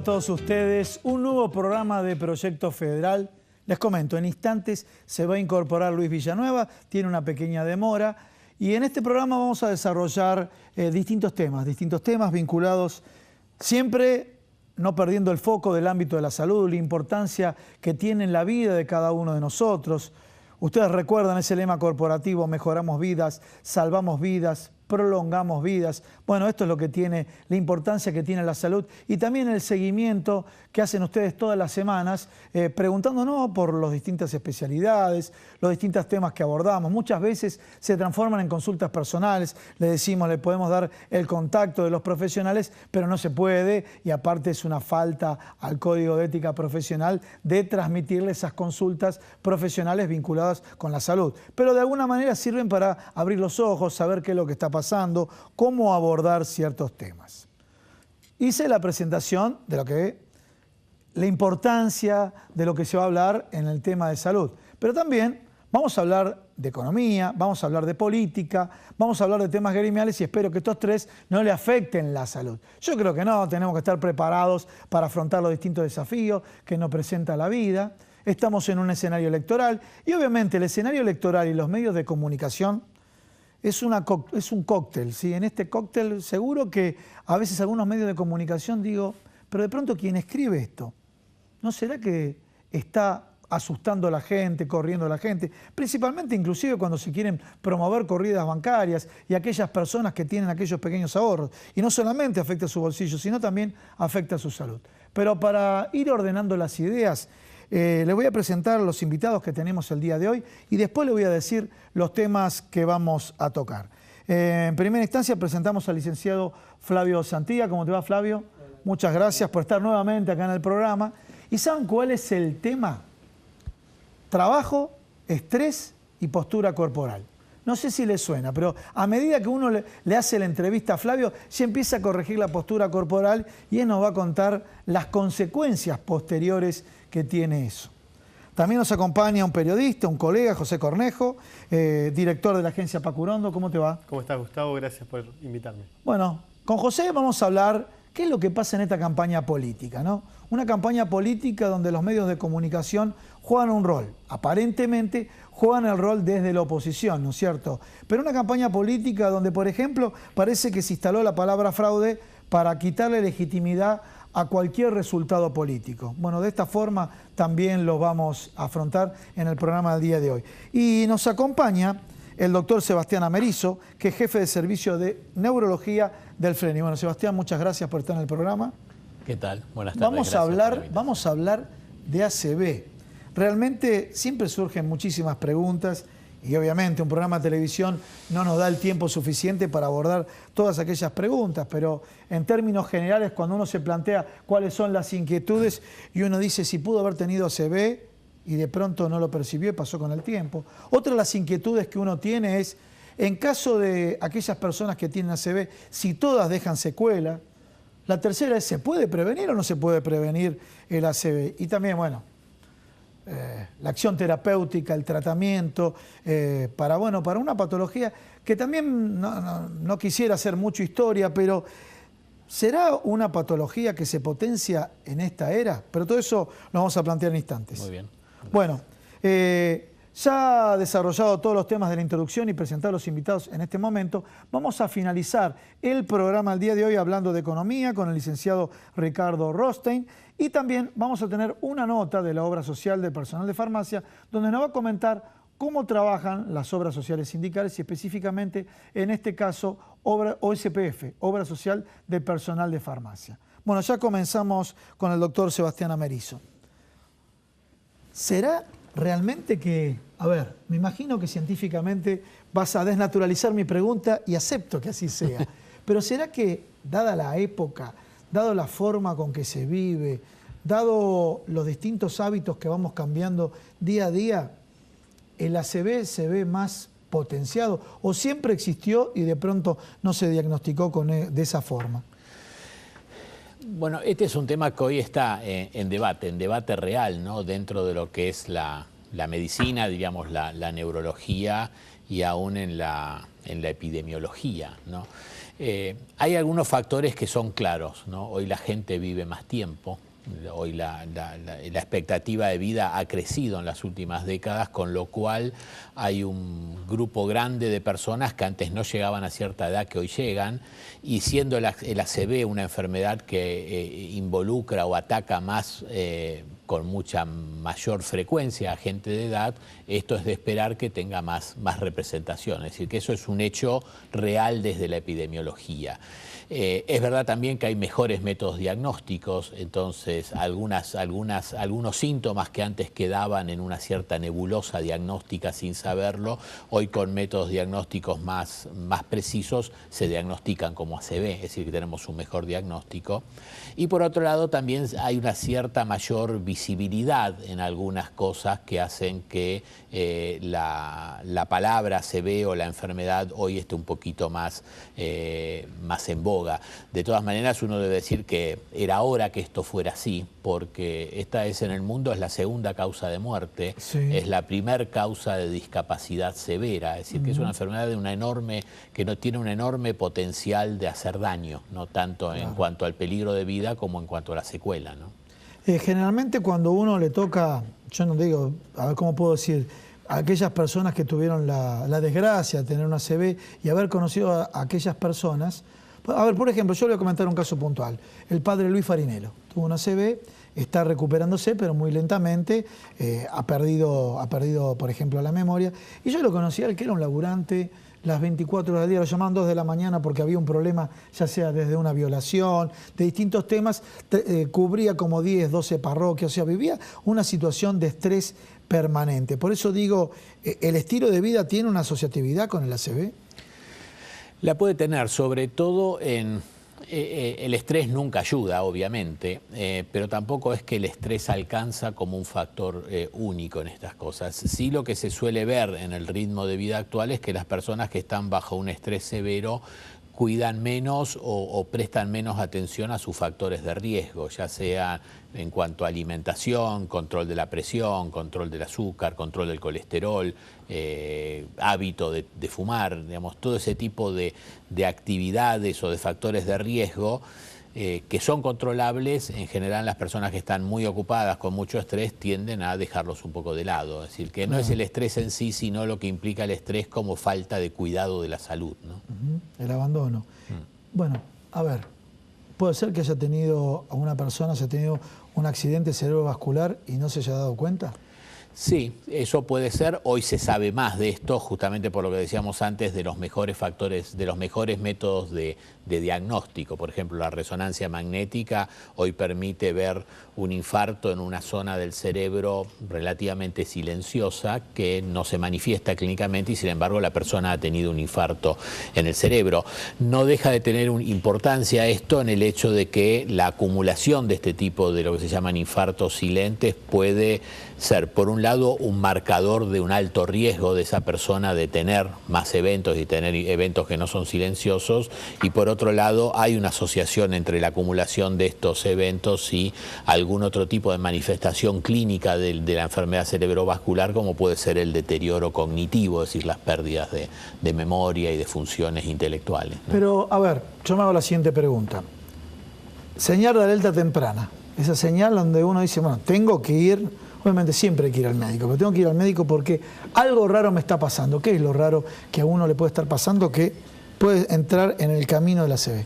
a todos ustedes. Un nuevo programa de Proyecto Federal. Les comento, en instantes se va a incorporar Luis Villanueva, tiene una pequeña demora. Y en este programa vamos a desarrollar distintos temas vinculados siempre no perdiendo el foco del ámbito de la salud, la importancia que tiene en la vida de cada uno de nosotros. Ustedes recuerdan ese lema corporativo: mejoramos vidas, salvamos vidas, prolongamos vidas. Bueno, esto es lo que tiene, la importancia que tiene la salud y también el seguimiento que hacen ustedes todas las semanas, preguntándonos por las distintas especialidades, los distintos temas que abordamos. Muchas veces se transforman en consultas personales, le decimos, le podemos dar el contacto de los profesionales, pero no se puede, y aparte es una falta al Código de Ética Profesional de transmitirle esas consultas profesionales vinculadas con la salud. Pero de alguna manera sirven para abrir los ojos, saber qué es lo que está pasando, cómo abordar ciertos temas. Hice la presentación de la importancia de lo que se va a hablar en el tema de salud, pero también vamos a hablar de economía, vamos a hablar de política, vamos a hablar de temas gremiales y espero que estos tres no le afecten la salud. Yo creo que no, tenemos que estar preparados para afrontar los distintos desafíos que nos presenta la vida. Estamos en un escenario electoral y obviamente el escenario electoral y los medios de comunicación es un cóctel, ¿sí? En este cóctel seguro que a veces algunos medios de comunicación digo, pero de pronto quien escribe esto, ¿no será que está asustando a la gente, corriendo a la gente? Principalmente inclusive cuando se quieren promover corridas bancarias y aquellas personas que tienen aquellos pequeños ahorros. Y no solamente afecta a su bolsillo, sino también afecta a su salud. Pero para ir ordenando las ideas, les voy a presentar los invitados que tenemos el día de hoy y después les voy a decir los temas que vamos a tocar. En primera instancia presentamos al licenciado Flavio Santilla. ¿Cómo te va, Flavio? Muchas gracias por estar nuevamente acá en el programa. ¿Y saben cuál es el tema? Trabajo, estrés y postura corporal. No sé si les suena, pero a medida que uno le hace la entrevista a Flavio, ya empieza a corregir la postura corporal y él nos va a contar las consecuencias posteriores que tiene eso. También nos acompaña un periodista, un colega, José Cornejo, director de la agencia Pacurondo. ¿Cómo te va? ¿Cómo estás, Gustavo? Gracias por invitarme. Bueno, con José vamos a hablar qué es lo que pasa en esta campaña política, ¿no? Una campaña política donde los medios de comunicación juegan un rol, aparentemente juegan el rol desde la oposición, ¿no es cierto? Pero una campaña política donde, por ejemplo, parece que se instaló la palabra fraude para quitarle legitimidad a cualquier resultado político. Bueno, de esta forma también lo vamos a afrontar en el programa del día de hoy. Y nos acompaña el doctor Sebastián Amerizo, que es jefe de servicio de neurología del FRENI. Bueno, Sebastián, muchas gracias por estar en el programa. ¿Qué tal? Buenas tardes. Vamos a hablar de ACV. Realmente siempre surgen muchísimas preguntas y obviamente un programa de televisión no nos da el tiempo suficiente para abordar todas aquellas preguntas, pero en términos generales, cuando uno se plantea cuáles son las inquietudes y uno dice si pudo haber tenido ACV y de pronto no lo percibió y pasó con el tiempo. Otra de las inquietudes que uno tiene es, en caso de aquellas personas que tienen ACV, si todas dejan secuela. La tercera es, ¿se puede prevenir o no se puede prevenir el ACV? Y también, bueno, la acción terapéutica, el tratamiento, para una patología que también no quisiera hacer mucho historia, pero ¿será una patología que se potencia en esta era? Pero todo eso lo vamos a plantear en instantes. Muy bien. Bueno, ya desarrollado todos los temas de la introducción y presentado a los invitados en este momento, vamos a finalizar el programa el día de hoy hablando de economía con el licenciado Ricardo Rothstein y también vamos a tener una nota de la obra social del personal de farmacia donde nos va a comentar cómo trabajan las obras sociales sindicales y específicamente en este caso OSPF, Obra Social del Personal de Farmacia. Bueno, ya comenzamos con el doctor Sebastián Amerizo. ¿Será realmente que, me imagino que científicamente vas a desnaturalizar mi pregunta y acepto que así sea, pero ¿será que, dada la época, dado la forma con que se vive, dado los distintos hábitos que vamos cambiando día a día, el ACV se ve más potenciado o siempre existió y de pronto no se diagnosticó de esa forma? Bueno, este es un tema que hoy está en debate real, ¿no? Dentro de lo que es la medicina, diríamos, la neurología y aún en la epidemiología, ¿no? Hay algunos factores que son claros, ¿no? Hoy la gente vive más tiempo. Hoy la expectativa de vida ha crecido en las últimas décadas, con lo cual hay un grupo grande de personas que antes no llegaban a cierta edad que hoy llegan, y siendo el ACV una enfermedad que involucra o ataca más con mucha mayor frecuencia a gente de edad, esto es de esperar que tenga más representación. Es decir, que eso es un hecho real desde la epidemiología. Es verdad también que hay mejores métodos diagnósticos, entonces algunos síntomas que antes quedaban en una cierta nebulosa diagnóstica sin saberlo, hoy con métodos diagnósticos más precisos se diagnostican como ACV, es decir, que tenemos un mejor diagnóstico. Y por otro lado también hay una cierta mayor visibilidad en algunas cosas que hacen que la palabra ACV o la enfermedad hoy esté un poquito más en boga. De todas maneras, uno debe decir que era hora que esto fuera así, porque esta en el mundo es la segunda causa de muerte, sí. Es la primer causa de discapacidad severa, es decir, que es una enfermedad que no tiene un enorme potencial de hacer daño, no tanto en cuanto al peligro de vida como en cuanto a la secuela, ¿no? Generalmente cuando uno le toca, yo no digo, a ver cómo puedo decir, a aquellas personas que tuvieron la desgracia de tener una ACV y haber conocido a aquellas personas. A ver, por ejemplo, yo le voy a comentar un caso puntual. El padre Luis Farinello tuvo una ACV, está recuperándose, pero muy lentamente, ha perdido, por ejemplo, la memoria. Y yo lo conocía, él que era un laburante, las 24 horas del día, lo llamaban 2 de la mañana porque había un problema, ya sea desde una violación, de distintos temas, cubría como 10, 12 parroquias, o sea, vivía una situación de estrés permanente. Por eso digo, ¿el estilo de vida tiene una asociatividad con el ACV? La puede tener, sobre todo el estrés nunca ayuda, obviamente, pero tampoco es que el estrés alcanza como un factor único en estas cosas. Sí, lo que se suele ver en el ritmo de vida actual es que las personas que están bajo un estrés severo cuidan menos o prestan menos atención a sus factores de riesgo, ya sea en cuanto a alimentación, control de la presión, control del azúcar, control del colesterol, hábito de fumar, digamos, todo ese tipo de actividades o de factores de riesgo que son controlables. En general las personas que están muy ocupadas con mucho estrés tienden a dejarlos un poco de lado. Es decir, que no es el estrés en sí, sino lo que implica el estrés como falta de cuidado de la salud, ¿no? El abandono. Bueno, a ver, puede ser que haya tenido un accidente cerebrovascular y no se haya dado cuenta. Sí, eso puede ser. Hoy se sabe más de esto, justamente por lo que decíamos antes, de los mejores factores, de los mejores métodos de diagnóstico. Por ejemplo, la resonancia magnética hoy permite ver un infarto en una zona del cerebro relativamente silenciosa que no se manifiesta clínicamente y sin embargo la persona ha tenido un infarto en el cerebro. No deja de tener importancia esto en el hecho de que la acumulación de este tipo de lo que se llaman infartos silentes puede ser, por un lado, un marcador de un alto riesgo de esa persona de tener más eventos y tener eventos que no son silenciosos, y por otro lado hay una asociación entre la acumulación de estos eventos y algún otro tipo de manifestación clínica de la enfermedad cerebrovascular, como puede ser el deterioro cognitivo, es decir, las pérdidas de memoria y de funciones intelectuales, ¿no? Pero, a ver, yo me hago la siguiente pregunta. Señal de alerta temprana, esa señal donde uno dice, bueno, tengo que ir, obviamente siempre hay que ir al médico, pero tengo que ir al médico porque algo raro me está pasando. ¿Qué es lo raro que a uno le puede estar pasando que puede entrar en el camino de la ACV?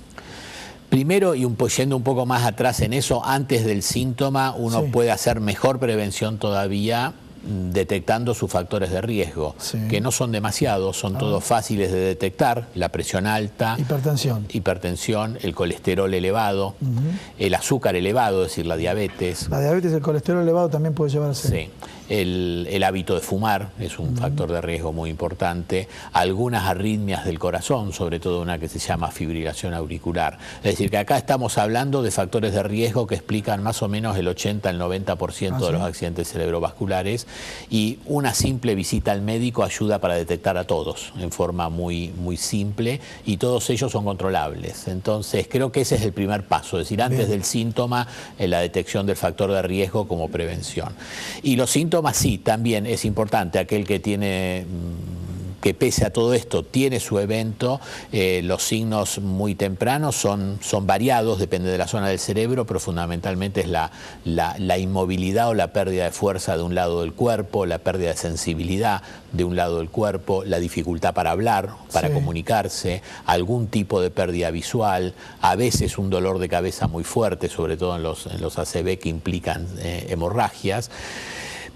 Primero, y yendo un poco más atrás en eso, antes del síntoma, uno puede hacer mejor prevención todavía detectando sus factores de riesgo, que no son demasiados, son todos fáciles de detectar: la presión alta, hipertensión, el colesterol elevado, el azúcar elevado, es decir, la diabetes. La diabetes, el colesterol elevado también puede llevar a ser. Sí. El hábito de fumar es un factor de riesgo muy importante. Algunas arritmias del corazón, sobre todo una que se llama fibrilación auricular. Es decir, que acá estamos hablando de factores de riesgo que explican más o menos el 80 al 90% de los accidentes cerebrovasculares, y una simple visita al médico ayuda para detectar a todos en forma muy, muy simple, y todos ellos son controlables. Entonces creo que ese es el primer paso, es decir, antes del síntoma, la detección del factor de riesgo como prevención. Y los síntomas sí, también es importante. Aquel que que pese a todo esto tiene su evento, los signos muy tempranos son variados, depende de la zona del cerebro, pero fundamentalmente es la inmovilidad o la pérdida de fuerza de un lado del cuerpo, la pérdida de sensibilidad de un lado del cuerpo, la dificultad para hablar, para comunicarse, algún tipo de pérdida visual, a veces un dolor de cabeza muy fuerte, sobre todo en los ACV que implican hemorragias.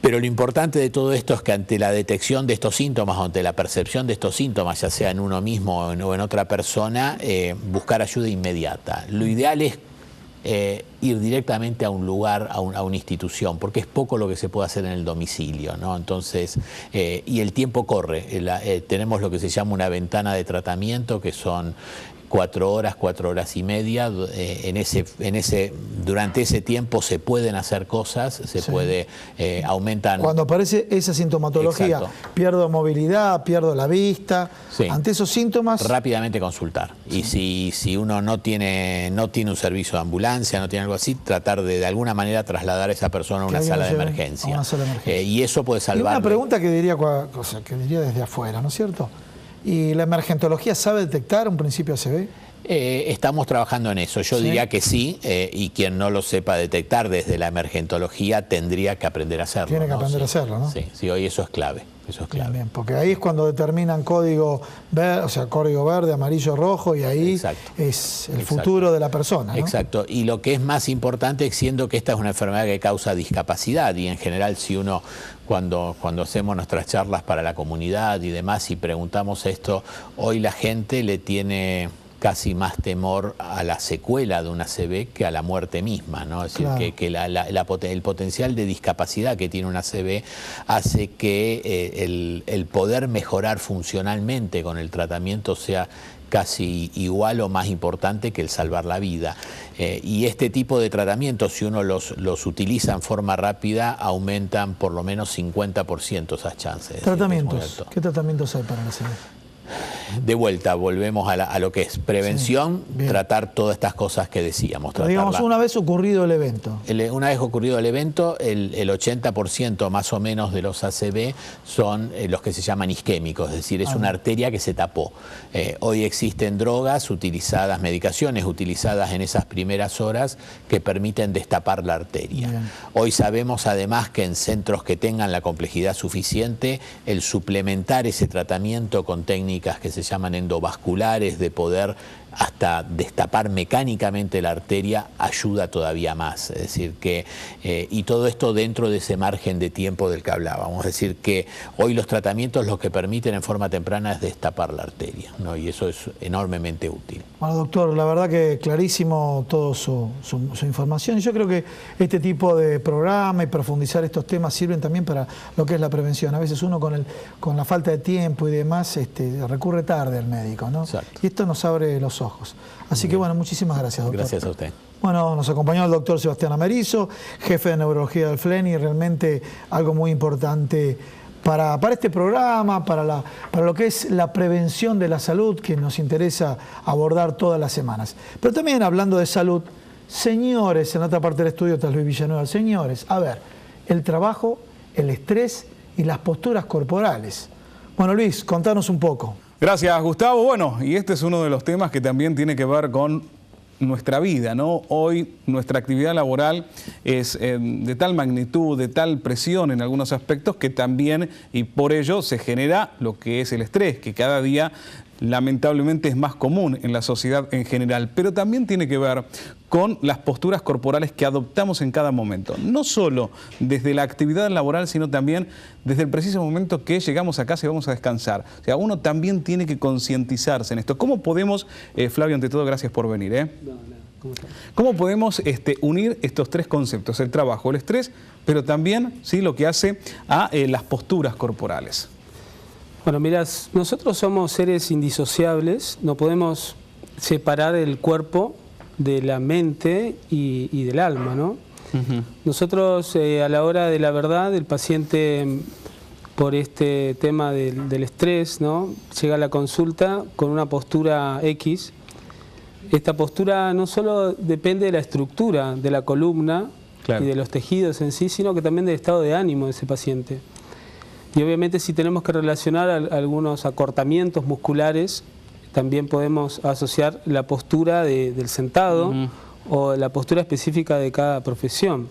Pero lo importante de todo esto es que ante la detección de estos síntomas o ante la percepción de estos síntomas, ya sea en uno mismo o en otra persona, buscar ayuda inmediata. Lo ideal es ir directamente a un lugar, a una institución, porque es poco lo que se puede hacer en el domicilio, ¿no? Entonces, y el tiempo corre. Tenemos lo que se llama una ventana de tratamiento, que son 4 horas, 4 horas y media. Durante ese tiempo se pueden hacer cosas, se puede, aumentan. Cuando aparece esa sintomatología, pierdo movilidad, pierdo la vista, ante esos síntomas. Rápidamente consultar. Y si uno no tiene un servicio de ambulancia, no tiene algo así, tratar de alguna manera trasladar a esa persona a una sala de emergencia. Y eso puede salvar. Una pregunta que diría desde afuera, ¿no es cierto? ¿Y la emergentología sabe detectar un principio ACV? Estamos trabajando en eso. Yo diría que sí, y quien no lo sepa detectar desde la emergentología tendría que aprender a hacerlo. Tiene que aprender a hacerlo, ¿no? Sí, hoy eso es clave. Eso es clave. Bien, porque ahí es cuando determinan código verde, o sea, código verde, amarillo, rojo, y ahí es el futuro de la persona, ¿no? Exacto. Y lo que es más importante, siendo que esta es una enfermedad que causa discapacidad, y en general si uno, cuando hacemos nuestras charlas para la comunidad y demás, y preguntamos esto, hoy la gente le tiene casi más temor a la secuela de una ACV que a la muerte misma, ¿no? Es decir, que el potencial de discapacidad que tiene una ACV hace que el poder mejorar funcionalmente con el tratamiento sea casi igual o más importante que el salvar la vida. Y este tipo de tratamientos, si uno los utiliza en forma rápida, aumentan por lo menos 50% esas chances. ¿Tratamientos? ¿Qué tratamientos hay para la ACV? De vuelta, volvemos a lo que es prevención, tratar todas estas cosas que decíamos. Digamos, una vez ocurrido el evento. Una vez ocurrido el evento, el 80% más o menos de los ACV son los que se llaman isquémicos, es decir, es una arteria que se tapó. Hoy existen drogas utilizadas, medicaciones utilizadas en esas primeras horas que permiten destapar la arteria. Hoy sabemos además que en centros que tengan la complejidad suficiente, el suplementar ese tratamiento con técnicas que se llaman endovasculares, de poder hasta destapar mecánicamente la arteria, ayuda todavía más. Es decir, que y todo esto dentro de ese margen de tiempo del que hablábamos. Es decir, que hoy los tratamientos lo que permiten en forma temprana es destapar la arteria, ¿no? Y eso es enormemente útil. Bueno, doctor, la verdad que clarísimo toda su información. Y yo creo que este tipo de programa y profundizar estos temas sirven también para lo que es la prevención. A veces uno con la falta de tiempo y demás recurre tarde al médico, ¿no? Exacto. Y esto nos abre los ojos. Así que bueno, muchísimas gracias, doctor. Gracias a usted. Bueno, nos acompañó el doctor Sebastián Amerizo, jefe de neurología del FLENI, realmente algo muy importante para este programa, para lo que es la prevención de la salud, que nos interesa abordar todas las semanas. Pero también hablando de salud, señores, en otra parte del estudio está Luis Villanueva, señores, a ver, el trabajo, el estrés y las posturas corporales. Bueno, Luis, contanos un poco. Gracias, Gustavo. Bueno, y este es uno de los temas que también tiene que ver con nuestra vida, ¿no? Hoy nuestra actividad laboral es de tal magnitud, de tal presión en algunos aspectos, que también, y por ello se genera lo que es el estrés, que cada día lamentablemente es más común en la sociedad en general, pero también tiene que ver con las posturas corporales que adoptamos en cada momento, no solo desde la actividad laboral, sino también desde el preciso momento que llegamos a casa y vamos a descansar. O sea, uno también tiene que concientizarse en esto. ¿Cómo podemos, Flavio, ante todo, gracias por venir, ¿cómo podemos unir estos tres conceptos, el trabajo, el estrés, pero también lo que hace a las posturas corporales? Bueno, mirá, nosotros somos seres indisociables, no podemos separar el cuerpo de la mente y del alma, ¿no? Nosotros, a la hora de la verdad, el paciente, por este tema del estrés, ¿no?, llega a la consulta con una postura X. Esta postura no solo depende de la estructura de la columna y de los tejidos en sí, sino que también del estado de ánimo de ese paciente. Y obviamente si tenemos que relacionar algunos acortamientos musculares, también podemos asociar la postura del sentado o la postura específica de cada profesión.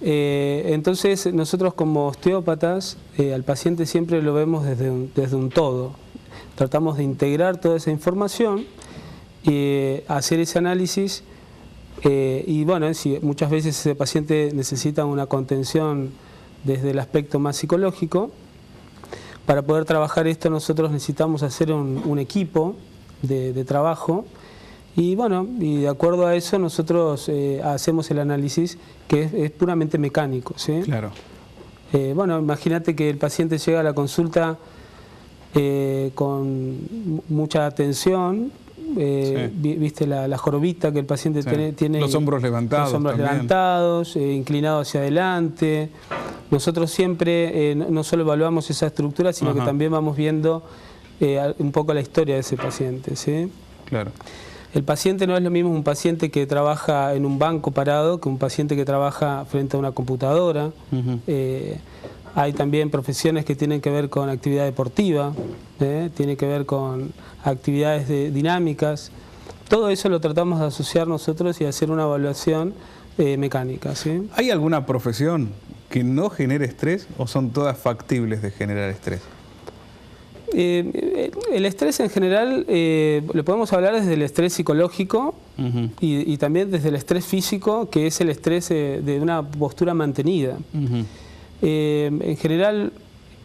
Entonces nosotros como osteópatas al paciente siempre lo vemos desde un todo. Tratamos de integrar toda esa información, hacer ese análisis y bueno, si muchas veces ese paciente necesita una contención desde el aspecto más psicológico, para poder trabajar esto nosotros necesitamos hacer un equipo de trabajo. Y bueno, y de acuerdo a eso nosotros hacemos el análisis que es puramente mecánico, ¿sí? Claro. Bueno, imagínate que el paciente llega a la consulta con mucha tensión, viste la jorobita que el paciente tiene, los hombros levantados, los hombros levantados, inclinado hacia adelante. Nosotros siempre no solo evaluamos esa estructura, sino que también vamos viendo un poco la historia de ese paciente, ¿sí? Claro. El paciente no es lo mismo un paciente que trabaja en un banco parado que un paciente que trabaja frente a una computadora. Hay también profesiones que tienen que ver con actividad deportiva, tiene que ver con actividades dinámicas. Todo eso lo tratamos de asociar nosotros y hacer una evaluación mecánica, ¿sí? ¿Hay alguna profesión que no genere estrés o son todas factibles de generar estrés? El estrés en general lo podemos hablar desde el estrés psicológico y también desde el estrés físico, que es el estrés de una postura mantenida. En general,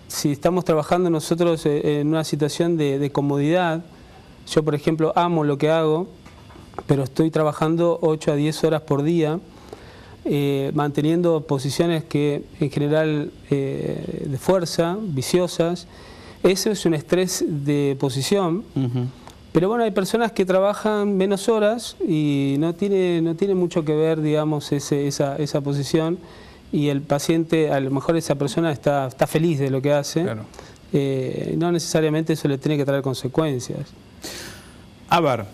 si estamos trabajando nosotros en una situación de comodidad, yo por ejemplo amo lo que hago, pero estoy trabajando 8 a 10 horas por día, manteniendo posiciones que en general de fuerza, viciosas. Eso es un estrés de posición, pero bueno, hay personas que trabajan menos horas y no tiene mucho que ver, digamos, esa posición, y el paciente, a lo mejor esa persona está feliz de lo que hace, claro. No necesariamente eso le tiene que traer consecuencias. A ver,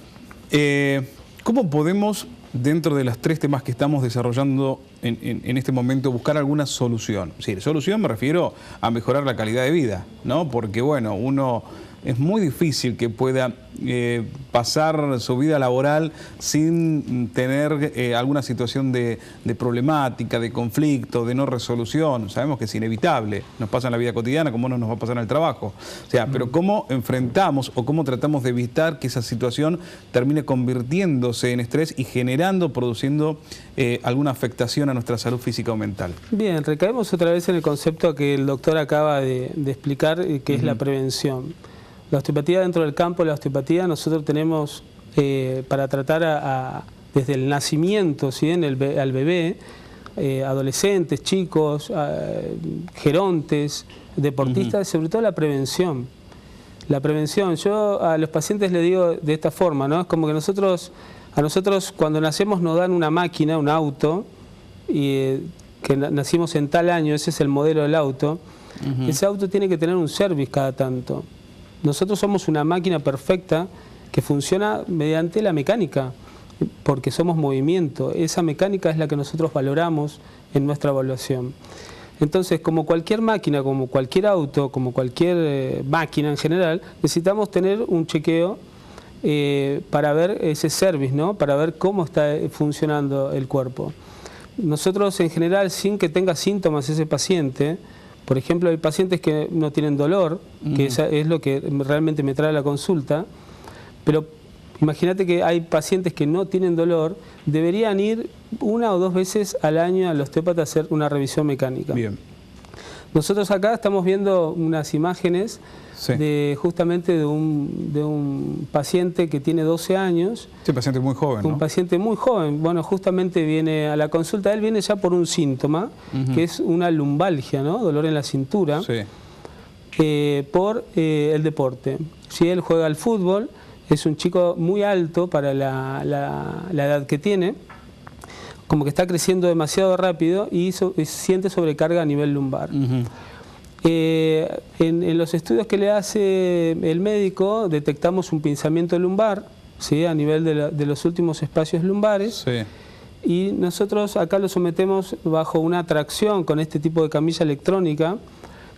¿cómo podemos, dentro de los 3 temas que estamos desarrollando en este momento, buscar alguna solución? Sí, solución me refiero a mejorar la calidad de vida, ¿no? Porque bueno, es muy difícil que pueda pasar su vida laboral sin tener alguna situación de problemática, de conflicto, de no resolución. Sabemos que es inevitable, nos pasa en la vida cotidiana como no nos va a pasar en el trabajo. O sea, pero ¿cómo enfrentamos o cómo tratamos de evitar que esa situación termine convirtiéndose en estrés y produciendo alguna afectación a nuestra salud física o mental? Bien, recaemos otra vez en el concepto que el doctor acaba de explicar, que es la prevención. La osteopatía, dentro del campo de la osteopatía, nosotros tenemos para tratar desde el nacimiento, ¿sí? al bebé, adolescentes, chicos, gerontes, deportistas, sobre todo la prevención. La prevención, yo a los pacientes les digo de esta forma, ¿no? Es como que a nosotros cuando nacemos nos dan una máquina, un auto, y que nacimos en tal año, ese es el modelo del auto. Ese auto tiene que tener un service cada tanto. Nosotros somos una máquina perfecta que funciona mediante la mecánica, porque somos movimiento. Esa mecánica es la que nosotros valoramos en nuestra evaluación. Entonces, como cualquier máquina, como cualquier auto, como cualquier máquina en general, necesitamos tener un chequeo para ver ese service, ¿no? Para ver cómo está funcionando el cuerpo. Nosotros en general, sin que tenga síntomas ese paciente, por ejemplo, hay pacientes que no tienen dolor, que es lo que realmente me trae a la consulta, pero imagínate que hay pacientes que no tienen dolor, deberían ir 1 o 2 veces al año al osteópata a hacer una revisión mecánica. Bien. Nosotros acá estamos viendo unas imágenes justamente de un paciente que tiene 12 años. Sí, paciente muy joven, ¿no? Un paciente muy joven. Bueno, justamente viene a la consulta, él viene ya por un síntoma, que es una lumbalgia, ¿no? Dolor en la cintura, por el deporte. Si él juega al fútbol, es un chico muy alto para la edad que tiene, como que está creciendo demasiado rápido y siente sobrecarga a nivel lumbar. En los estudios que le hace el médico detectamos un pinzamiento lumbar, ¿sí? A nivel de los últimos espacios lumbares, y nosotros acá lo sometemos bajo una tracción con este tipo de camilla electrónica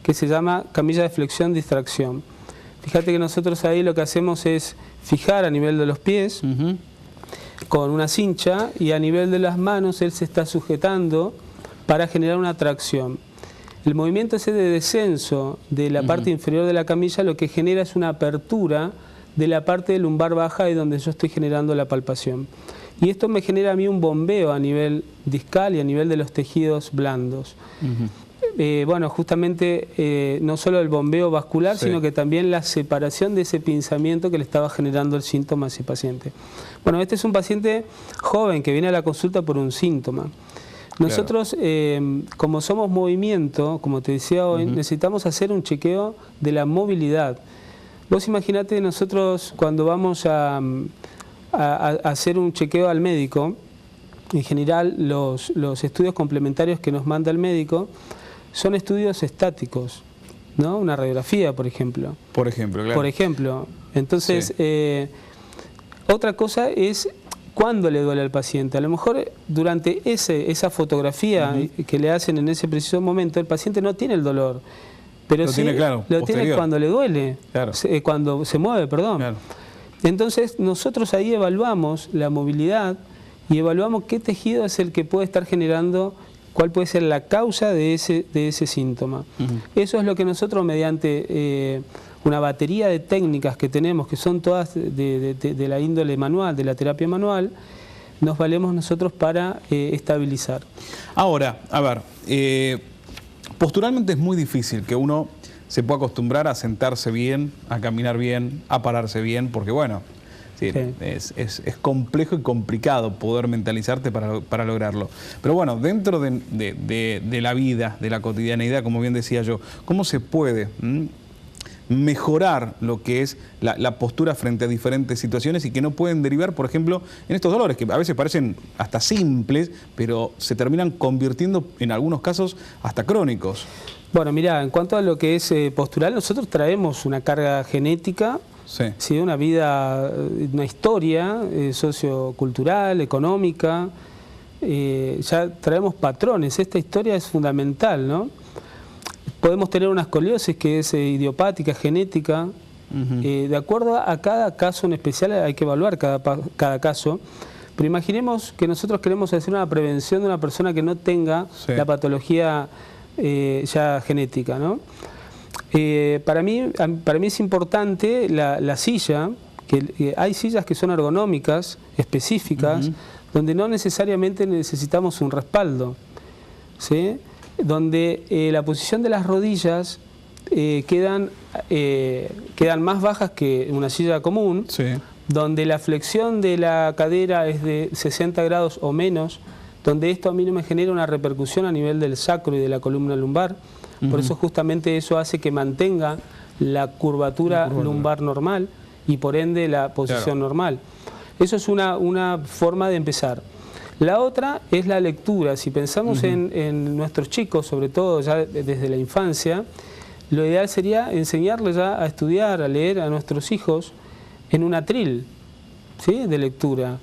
que se llama camilla de flexión-distracción. Fíjate que nosotros ahí lo que hacemos es fijar a nivel de los pies con una cincha, y a nivel de las manos él se está sujetando para generar una tracción. El movimiento ese de descenso de la parte inferior de la camilla lo que genera es una apertura de la parte lumbar baja, y donde yo estoy generando la palpación. Y esto me genera a mí un bombeo a nivel discal y a nivel de los tejidos blandos. Bueno, justamente no solo el bombeo vascular, sino que también la separación de ese pinzamiento que le estaba generando el síntoma a ese paciente. Bueno, este es un paciente joven que viene a la consulta por un síntoma. Nosotros, como somos movimiento, como te decía hoy, necesitamos hacer un chequeo de la movilidad. Vos imaginate, nosotros cuando vamos a hacer un chequeo al médico, en general los estudios complementarios que nos manda el médico son estudios estáticos, ¿no? Una radiografía, por ejemplo. Por ejemplo, claro. Por ejemplo. Entonces, otra cosa es cuándo le duele al paciente. A lo mejor durante esa fotografía que le hacen en ese preciso momento, el paciente no tiene el dolor. Pero sí lo tiene cuando le duele, cuando se mueve, perdón. Claro. Entonces, nosotros ahí evaluamos la movilidad y evaluamos qué tejido es el que puede estar generando, cuál puede ser la causa de ese síntoma. Eso es lo que nosotros, mediante una batería de técnicas que tenemos, que son todas de la índole manual, de la terapia manual, nos valemos nosotros para estabilizar. Ahora, a ver, posturalmente es muy difícil que uno se pueda acostumbrar a sentarse bien, a caminar bien, a pararse bien, porque bueno, es complejo y complicado poder mentalizarte para lograrlo. Pero bueno, dentro de la vida, de la cotidianeidad, como bien decía yo, ¿cómo se puede mejorar lo que es la postura frente a diferentes situaciones y que no pueden derivar, por ejemplo, en estos dolores que a veces parecen hasta simples, pero se terminan convirtiendo en algunos casos hasta crónicos? Bueno, mira, en cuanto a lo que es postural, nosotros traemos una carga genética, una vida, una historia sociocultural, económica, ya traemos patrones. Esta historia es fundamental, ¿no? Podemos tener una escoliosis que es idiopática, genética. De acuerdo a cada caso en especial hay que evaluar cada caso. Pero imaginemos que nosotros queremos hacer una prevención de una persona que no tenga la patología ya genética, ¿no? Para mí es importante la silla, que hay sillas que son ergonómicas, específicas, donde no necesariamente necesitamos un respaldo, ¿sí? Donde la posición de las rodillas quedan más bajas que una silla común, donde la flexión de la cadera es de 60 grados o menos, donde esto a mí no me genera una repercusión a nivel del sacro y de la columna lumbar. Por eso justamente eso hace que mantenga la curvatura lumbar normal y por ende la posición normal. Eso es una forma de empezar. La otra es la lectura. Si pensamos en nuestros chicos, sobre todo ya desde la infancia, lo ideal sería enseñarles ya a estudiar, a leer a nuestros hijos en un atril, ¿sí?, de lectura.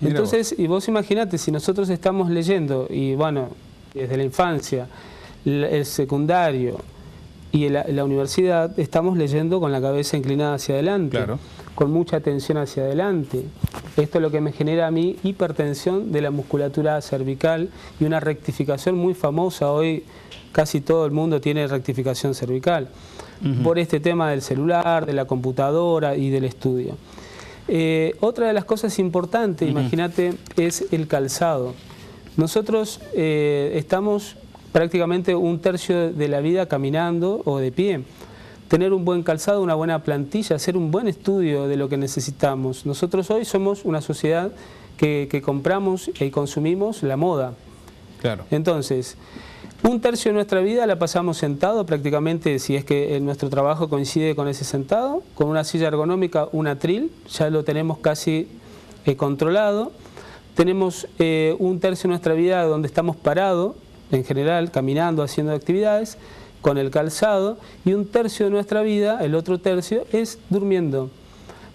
Entonces, y vos imaginate, si nosotros estamos leyendo, y bueno, desde la infancia, el secundario y la universidad, estamos leyendo con la cabeza inclinada hacia adelante, con mucha atención hacia adelante. Esto es lo que me genera a mí hipertensión de la musculatura cervical y una rectificación muy famosa. Hoy casi todo el mundo tiene rectificación cervical por este tema del celular, de la computadora y del estudio. Otra de las cosas importantes, imagínate, es el calzado. Nosotros estamos prácticamente un tercio de la vida caminando o de pie. Tener un buen calzado, una buena plantilla, hacer un buen estudio de lo que necesitamos. Nosotros hoy somos una sociedad que compramos y consumimos la moda. Entonces, un tercio de nuestra vida la pasamos sentado prácticamente, si es que nuestro trabajo coincide con ese sentado, con una silla ergonómica, un atril, ya lo tenemos casi controlado. Tenemos un tercio de nuestra vida donde estamos parados, en general, caminando, haciendo actividades, con el calzado, y un tercio de nuestra vida, el otro tercio, es durmiendo,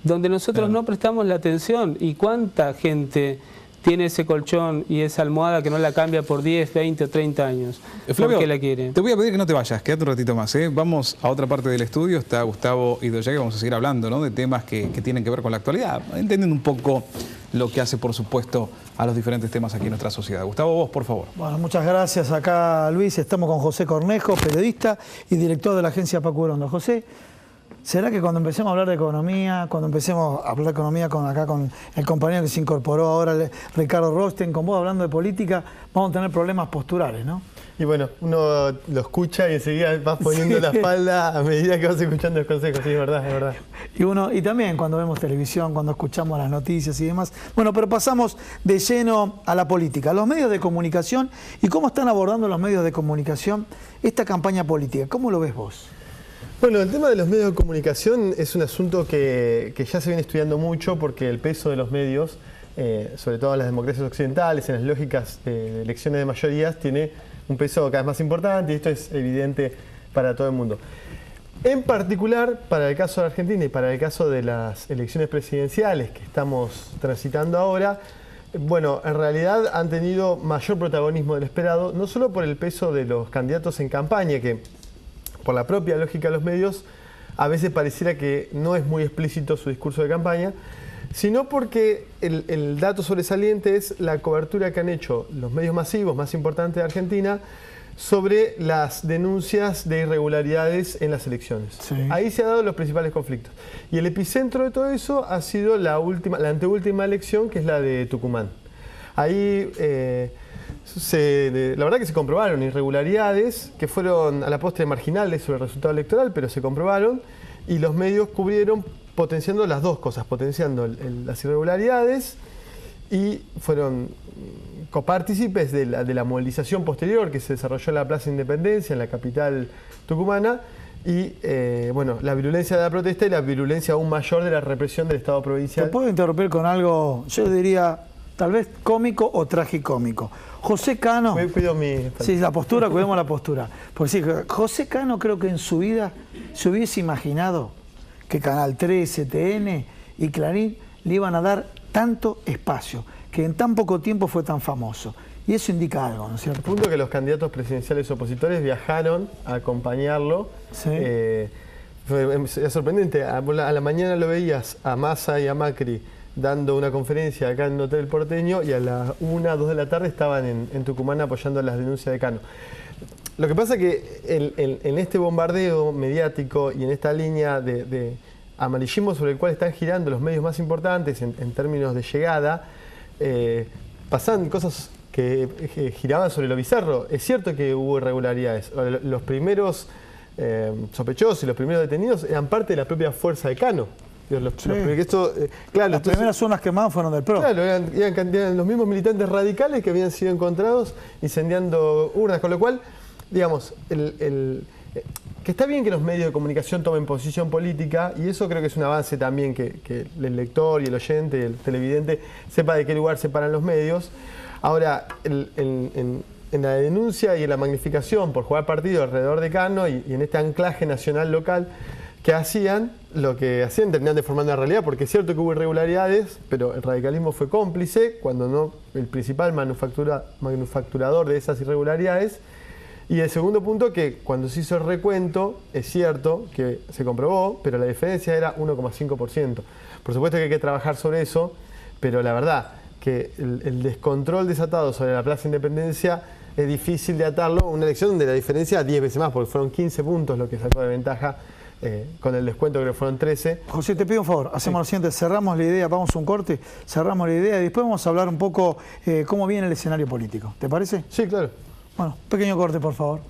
donde nosotros no prestamos la atención. ¿Y cuánta gente tiene ese colchón y esa almohada que no la cambia por 10, 20 o 30 años. Flavio, ¿Por qué la quiere? Te voy a pedir que no te vayas, quédate un ratito más. Vamos a otra parte del estudio, está Gustavo Idoyague, vamos a seguir hablando, ¿no?, de temas que tienen que ver con la actualidad, entendiendo un poco lo que hace, por supuesto, a los diferentes temas aquí en nuestra sociedad. Gustavo, vos, por favor. Bueno, muchas gracias. Acá, Luis, estamos con José Cornejo, periodista y director de la agencia Paco Urondo. José, ¿será que cuando empecemos a hablar de economía, con el compañero que se incorporó ahora, Ricardo Rosten, con vos hablando de política, vamos a tener problemas posturales, ¿no? Y bueno, uno lo escucha y enseguida vas poniendo la espalda a medida que vas escuchando los consejos. Sí, es verdad, es verdad. Y también cuando vemos televisión, cuando escuchamos las noticias y demás. Bueno, pero pasamos de lleno a la política, a los medios de comunicación y cómo están abordando los medios de comunicación esta campaña política. ¿Cómo lo ves vos? Bueno, el tema de los medios de comunicación es un asunto que ya se viene estudiando mucho porque el peso de los medios, sobre todo en las democracias occidentales, en las lógicas de elecciones de mayorías, tiene un peso cada vez más importante y esto es evidente para todo el mundo. En particular, para el caso de Argentina y para el caso de las elecciones presidenciales que estamos transitando ahora, bueno, en realidad han tenido mayor protagonismo del esperado, no solo por el peso de los candidatos en campaña, que por la propia lógica de los medios, a veces pareciera que no es muy explícito su discurso de campaña, sino porque el dato sobresaliente es la cobertura que han hecho los medios masivos más importantes de Argentina sobre las denuncias de irregularidades en las elecciones. Sí. Ahí se han dado los principales conflictos. Y el epicentro de todo eso ha sido la anteúltima elección, que es la de Tucumán. Ahí la verdad que se comprobaron irregularidades que fueron a la postre marginales sobre el resultado electoral, pero se comprobaron y los medios cubrieron potenciando las dos cosas, potenciando las irregularidades y fueron copartícipes de la movilización posterior que se desarrolló en la Plaza Independencia, en la capital tucumana, y bueno, la virulencia de la protesta y la virulencia aún mayor de la represión del Estado provincial. ¿Te puedo interrumpir con algo, yo diría, tal vez cómico o tragicómico? José Cano... Sí, la postura, cuidemos la postura. Porque sí, José Cano creo que en su vida se hubiese imaginado que Canal 13, TN y Clarín le iban a dar tanto espacio, que en tan poco tiempo fue tan famoso. Y eso indica algo, ¿no es cierto? El punto que los candidatos presidenciales opositores viajaron a acompañarlo. Sí. Fue sorprendente. A la mañana lo veías a Massa y a Macri dando una conferencia acá en el Hotel Porteño y a las 1, 2 de la tarde estaban en Tucumán apoyando las denuncias de Cano. Lo que pasa es que en este bombardeo mediático y en esta línea de amarillismo sobre el cual están girando los medios más importantes en términos de llegada, pasan cosas que giraban sobre lo bizarro. Es cierto que hubo irregularidades. Los primeros sospechosos y los primeros detenidos eran parte de la propia fuerza de Cano. Las primeras zonas quemadas fueron del PRO. Claro, eran los mismos militantes radicales que habían sido encontrados incendiando urnas, con lo cual, digamos, que está bien que los medios de comunicación tomen posición política y eso creo que es un avance también que el lector y el oyente y el televidente sepa de qué lugar se paran los medios. Ahora, en la denuncia y en la magnificación por jugar partido alrededor de Cano y en este anclaje nacional local que hacían, lo que hacían terminaban deformando la realidad, porque es cierto que hubo irregularidades, pero el radicalismo fue cómplice, cuando no el principal manufacturador de esas irregularidades. Y el segundo punto, que cuando se hizo el recuento, es cierto que se comprobó, pero la diferencia era 1,5%. Por supuesto que hay que trabajar sobre eso, pero la verdad que el descontrol desatado sobre la Plaza Independencia es difícil de atarlo a una elección donde la diferencia es 10 veces más, porque fueron 15 puntos lo que sacó de ventaja, con el descuento creo que fueron 13. José, te pido un favor, hacemos lo siguiente, cerramos la idea, vamos a un corte, cerramos la idea y después vamos a hablar un poco cómo viene el escenario político. ¿Te parece? Sí, claro. Bueno, pequeño corte, por favor.